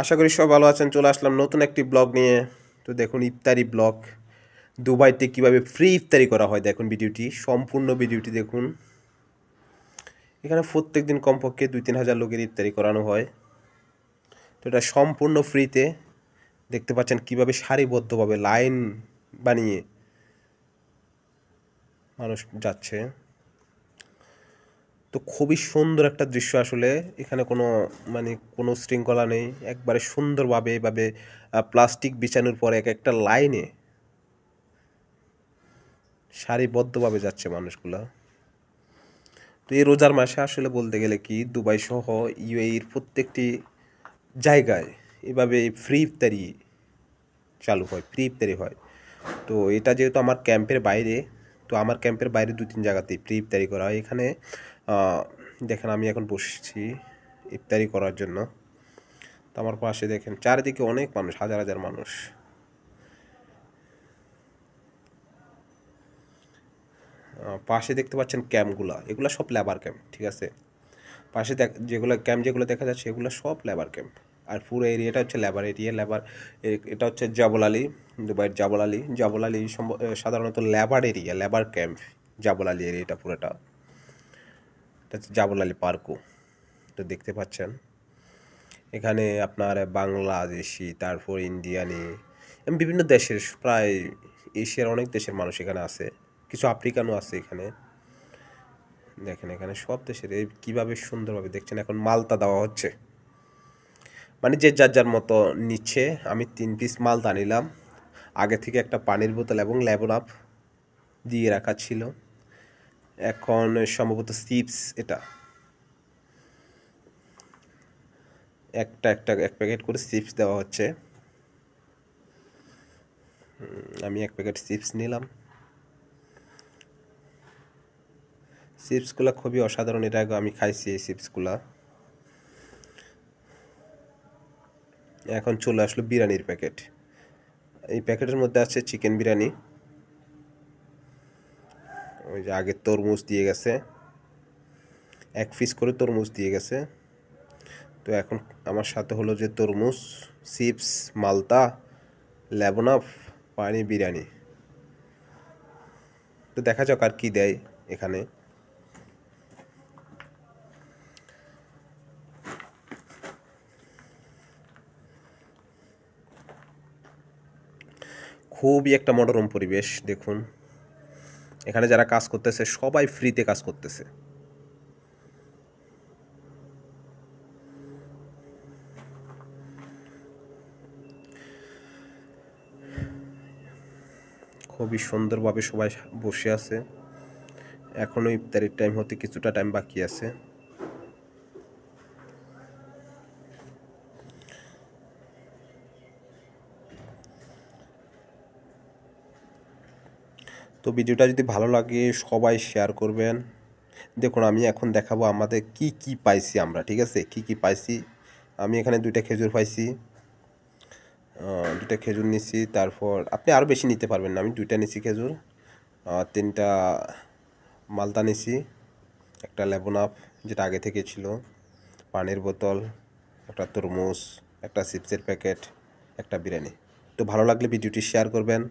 আশা করি সব ভালো আছেন। চলে আসলাম নতুন একটি ব্লগ নিয়ে। তো দেখুন ইফতারি ব্লগ। দুবাইতে কিভাবে ফ্রি ইফতারি করা হয় দেখুন ভিডিওটি, সম্পূর্ণ ভিডিওটি দেখুন। এখানে প্রত্যেক দিন কমপক্ষে 2-3 হাজার লোকের ইফতারি করানো হয়। তো এটা সম্পূর্ণ ফ্রিতে। দেখতে পাচ্ছেন কিভাবে সারিবদ্ধভাবে লাইন বানিয়ে মানুষ যাচ্ছে। তো খুবই সুন্দর একটা দৃশ্য আসলে। এখানে কোনো শৃঙ্খলা নেই, একবারে সুন্দরভাবে এভাবে প্লাস্টিক বিছানোর পরে এক একটা লাইনে সারিবদ্ধভাবে যাচ্ছে মানুষগুলা। তো এই রোজার মাসে আসলে বলতে গেলে কি দুবাই সহ ইউএইর প্রত্যেকটি জায়গায় এভাবে ফ্রি ইফতারি চালু হয়, ফ্রি ইফতারি হয়। তো এটা যেহেতু আমার ক্যাম্পের বাইরে, তো আমার ক্যাম্পের বাইরে 2-3 জায়গাতেই ফ্রি ইফতারি করা হয়। এখানে দেখেন আমি এখন বসছি ইফতারি করার জন্য। তো আমার পাশে দেখেন চারিদিকে অনেক মানুষ, হাজার হাজার মানুষ। পাশে দেখতে পাচ্ছেন ক্যাম্পগুলা, এগুলা সব লেবার ক্যাম্প, ঠিক আছে। পাশে যেগুলো দেখা যাচ্ছে এগুলো সব লেবার ক্যাম্প। আর পুরো এরিয়াটা হচ্ছে লেবার এরিয়া। এটা হচ্ছে জাবল আলী, দুবাইয়ের জাবল আলী সাধারণত labour area, labour camp. Jebel Ali এরিয়াটা পুরোটা, এটা হচ্ছে জাবল আলী পার্কও। তো দেখতে পাচ্ছেন এখানে আপনার বাংলাদেশি, তারপর ইন্ডিয়ানি, বিভিন্ন দেশের, প্রায় এশিয়ার অনেক দেশের মানুষ এখানে আছে, কিছু আফ্রিকানও আছে এখানে। দেখেন এখানে সব দেশের এই কীভাবে সুন্দরভাবে দেখছেন। এখন মালতা দেওয়া হচ্ছে, মানে যে যার যার মতো নিচ্ছে। আমি 3 পিস মালতা নিলাম। আগে থেকে একটা পানির বোতল এবং লেবন আপ দিয়ে রাখা ছিল। এখন সম্ভবত চিপস, এটা এক প্যাকেট করে চিপস দেওয়া হচ্ছে। আমি এক প্যাকেট চিপস নিলাম। চিপসগুলো খুবই অসাধারণ, এর আগে আমি খাইছি এই চিপসগুলা। এখন চলে আসলো বিরিয়ানির প্যাকেট। এই প্যাকেটের মধ্যে আছে চিকেন বিরিয়ানি। ওই যে আগে তরমুজ দিয়ে গেছে, 1 পিস করে তরমুজ দিয়ে গেছে। তো এখন আমার সাথে হলো যে তরমুজ, চিপস, মালতা, লেবন আপ, পানি, বিরিয়ানি। তো দেখা যাক আর কি দেয় এখানে। খুবই একটা মনোরম পরিবেশ দেখুন। এখানে যারা কাজ করতেছে সবাই ফ্রিতে কাজ করতেছে। খুবই সুন্দরভাবে সবাই বসে আছে। এখনো ইফতারির টাইম হতে কিছুটা টাইম বাকি আছে। তো ভিডিওটা যদি ভালো লাগে সবাই শেয়ার করবেন। দেখুন আমি এখন দেখাবো আমাদের কি কি পাইছি আমরা, ঠিক আছে, কি কি পাইছি। আমি এখানে 2টা খেজুর পাইছি, 2টা খেজুর নিছি। তারপর আপনি আরও বেশি নিতে পারবেন না, আমি 2টা নিছি খেজুর। 3টা মালতা নিছি, একটা লেবন আপ যেটা আগে থেকে ছিল, পানির বোতল, একটা তরমুজ, একটা চিপসের প্যাকেট, একটা বিরিয়ানি। তো ভালো লাগলে ভিডিওটি শেয়ার করবেন।